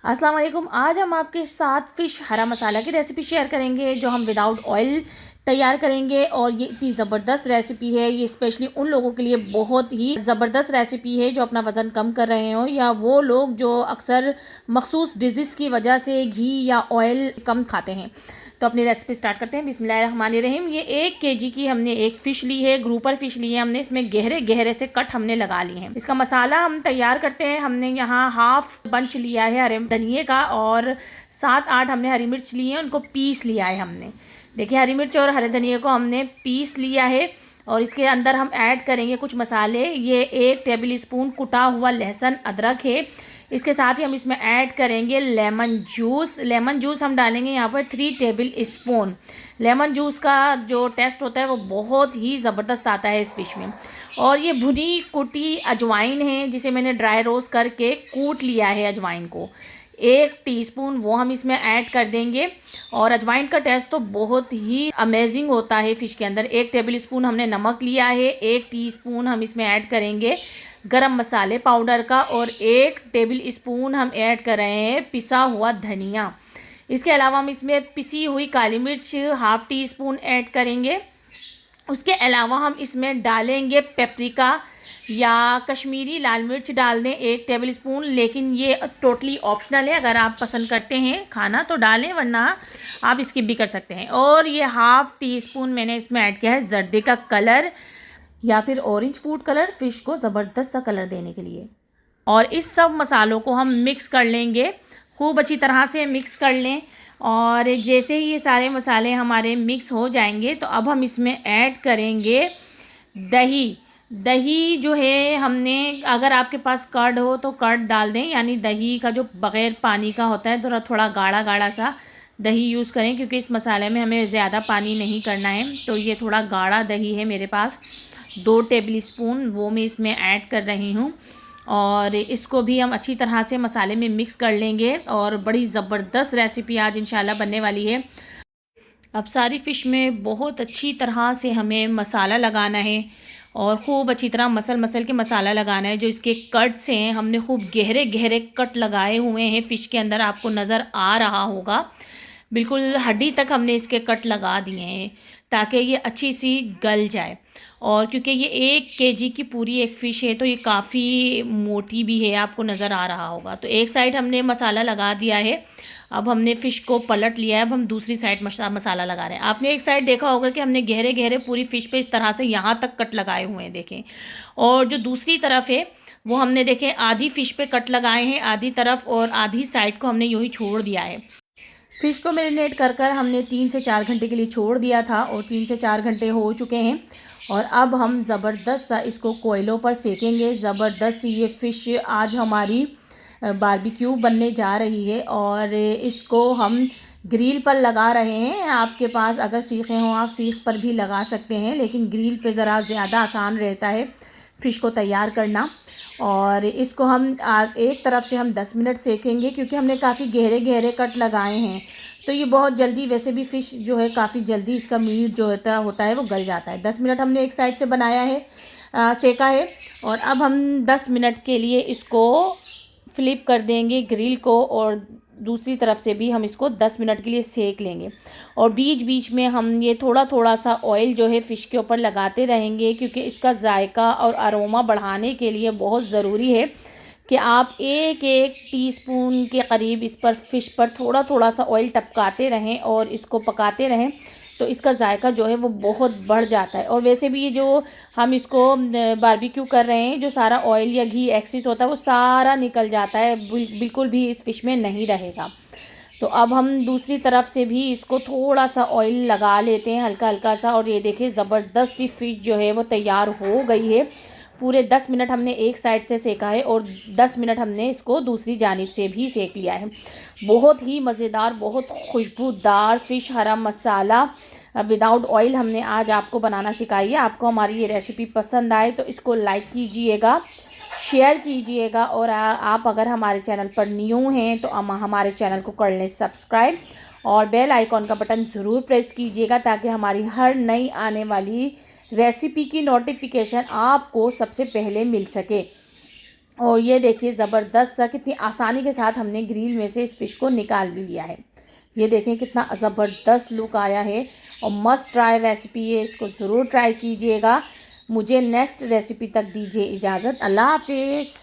अस्सलाम वालेकुम। आज हम आपके साथ फ़िश हरा मसाला की रेसिपी शेयर करेंगे जो हम विदाउट ऑयल तैयार करेंगे। और ये इतनी ज़बरदस्त रेसिपी है, ये स्पेशली उन लोगों के लिए बहुत ही ज़बरदस्त रेसिपी है जो अपना वज़न कम कर रहे हो, या वो लोग जो अक्सर मखसूस डिजीज़ की वजह से घी या ऑयल कम खाते हैं। तो अपनी रेसिपी स्टार्ट करते हैं। बिस्मिल्लाहिर्रहमानिर्रहीम। ये 1 केजी की हमने एक फ़िश ली है, ग्रुपर फ़िश ली है हमने। इसमें गहरे गहरे से कट हमने लगा लिए हैं। इसका मसाला हम तैयार करते हैं। हमने यहाँ हाफ बंच लिया है हरे धनिए का, और 7-8 हमने हरी मिर्च ली है, उनको पीस लिया है हमने। देखिए, हरी मिर्च और हरे धनिए को हमने पीस लिया है। और इसके अंदर हम ऐड करेंगे कुछ मसाले। ये 1 टेबल स्पून कुटा हुआ लहसुन अदरक है। इसके साथ ही हम इसमें ऐड करेंगे लेमन जूस। लेमन जूस हम डालेंगे यहाँ पर 3 टेबल स्पून। लेमन जूस का जो टेस्ट होता है वो बहुत ही ज़बरदस्त आता है इस फिश में। और ये भुनी कुटी अजवाइन है, जिसे मैंने ड्राई रोस्ट करके कूट लिया है अजवाइन को। 1 टीस्पून वो हम इसमें ऐड कर देंगे। और अजवाइन का टेस्ट तो बहुत ही अमेजिंग होता है फ़िश के अंदर। 1 टेबल स्पून हमने नमक लिया है। 1 टीस्पून हम इसमें ऐड करेंगे गरम मसाले पाउडर का, और 1 टेबल स्पून हम ऐड कर रहे हैं पिसा हुआ धनिया। इसके अलावा हम इसमें पिसी हुई काली मिर्च हाफ़ टी स्पून ऐड करेंगे। उसके अलावा हम इसमें डालेंगे पेपरिका या कश्मीरी लाल मिर्च डाल दें 1 टेबल स्पून, लेकिन ये टोटली ऑप्शनल है। अगर आप पसंद करते हैं खाना तो डालें, वरना आप स्किप भी कर सकते हैं। और ये हाफ़ टी स्पून मैंने इसमें ऐड किया है जर्दे का कलर या फिर ऑरेंज फूड कलर, फ़िश को ज़बरदस्त सा कलर देने के लिए। और इस सब मसालों को हम मिक्स कर लेंगे, खूब अच्छी तरह से मिक्स कर लें। और जैसे ही ये सारे मसाले हमारे मिक्स हो जाएंगे तो अब हम इसमें ऐड करेंगे दही। दही जो है हमने, अगर आपके पास कर्ड हो तो कर्ड डाल दें, यानी दही का जो बग़ैर पानी का होता है, थोड़ा थोड़ा गाढ़ा गाढ़ा सा दही यूज़ करें, क्योंकि इस मसाले में हमें ज़्यादा पानी नहीं करना है। तो ये थोड़ा गाढ़ा दही है मेरे पास, 2 टेबल स्पून वो मैं इसमें ऐड कर रही हूँ। और इसको भी हम अच्छी तरह से मसाले में मिक्स कर लेंगे। और बड़ी ज़बरदस्त रेसिपी आज इंशाल्लाह बनने वाली है। अब सारी फ़िश में बहुत अच्छी तरह से हमें मसाला लगाना है, और ख़ूब अच्छी तरह मसल के मसाला लगाना है। जो इसके कट्स हैं, हमने खूब गहरे गहरे कट लगाए हुए हैं फ़िश के अंदर, आपको नज़र आ रहा होगा। बिल्कुल हड्डी तक हमने इसके कट लगा दिए हैं ताकि ये अच्छी सी गल जाए। और क्योंकि ये 1 केजी की पूरी एक फ़िश है तो ये काफ़ी मोटी भी है, आपको नज़र आ रहा होगा। तो एक साइड हमने मसाला लगा दिया है, अब हमने फ़िश को पलट लिया है। अब हम दूसरी साइड मसाला लगा रहे हैं। आपने एक साइड देखा होगा कि हमने गहरे गहरे पूरी फ़िश पे इस तरह से यहाँ तक कट लगाए हुए हैं, देखें। और जो दूसरी तरफ है वो हमने देखें आधी फ़िश पे कट लगाए हैं, आधी तरफ, और आधी साइड को हमने यूँ ही छोड़ दिया है। फ़िश को मैरिनेट कर हमने 3 से 4 घंटे के लिए छोड़ दिया था, और 3 से 4 घंटे हो चुके हैं। और अब हम ज़बरदस्त सा इसको कोयलों पर सेकेंगे। ज़बरदस्त ये फ़िश आज हमारी बारबेक्यू बनने जा रही है, और इसको हम ग्रिल पर लगा रहे हैं। आपके पास अगर सीखें हों, आप सीख पर भी लगा सकते हैं, लेकिन ग्रिल पे ज़रा ज़्यादा आसान रहता है फ़िश को तैयार करना। और इसको हम एक तरफ से हम 10 मिनट सेकेंगे, क्योंकि हमने काफ़ी गहरे गहरे कट लगाए हैं। तो ये बहुत जल्दी, वैसे भी फ़िश जो है काफ़ी जल्दी इसका मीट जो होता है वो गल जाता है। 10 मिनट हमने एक साइड से बनाया है, सेका है। और अब हम 10 मिनट के लिए इसको फ्लिप कर देंगे ग्रिल को, और दूसरी तरफ से भी हम इसको 10 मिनट के लिए सेक लेंगे। और बीच बीच में हम ये थोड़ा थोड़ा सा ऑयल जो है फ़िश के ऊपर लगाते रहेंगे, क्योंकि इसका जायका और अरोमा बढ़ाने के लिए बहुत ज़रूरी है कि आप 1-1 टीस्पून के करीब इस पर फ़िश पर थोड़ा थोड़ा सा ऑयल टपकाते रहें और इसको पकाते रहें, तो इसका जायका जो है वो बहुत बढ़ जाता है। और वैसे भी ये जो हम इसको बारबेक्यू कर रहे हैं, जो सारा ऑयल या घी एक्सेस होता है वो सारा निकल जाता है, बिल्कुल भी इस फ़िश में नहीं रहेगा। तो अब हम दूसरी तरफ से भी इसको थोड़ा सा ऑयल लगा लेते हैं, हल्का हल्का सा। और ये देखिए ज़बरदस्त सी फ़िश जो है वो तैयार हो गई है। पूरे 10 मिनट हमने एक साइड से सेका है, और 10 मिनट हमने इसको दूसरी जानिब से भी सेक लिया है। बहुत ही मज़ेदार, बहुत खुशबूदार फ़िश हरा मसाला विदाउट ऑयल हमने आज आपको बनाना सिखाई है। आपको हमारी ये रेसिपी पसंद आए तो इसको लाइक कीजिएगा, शेयर कीजिएगा। और आप अगर हमारे चैनल पर न्यू हैं तो हमारे चैनल को कर लें सब्सक्राइब, और बेल आइकॉन का बटन ज़रूर प्रेस कीजिएगा, ताकि हमारी हर नई आने वाली रेसिपी की नोटिफिकेशन आपको सबसे पहले मिल सके। और ये देखिए ज़बरदस्त सा कितनी आसानी के साथ हमने ग्रिल में से इस फ़िश को निकाल भी लिया है। ये देखें कितना ज़बरदस्त लुक आया है और मस्ट ट्राई रेसिपी है, इसको ज़रूर ट्राई कीजिएगा। मुझे नेक्स्ट रेसिपी तक दीजिए इजाज़त। अल्लाह हाफिज़।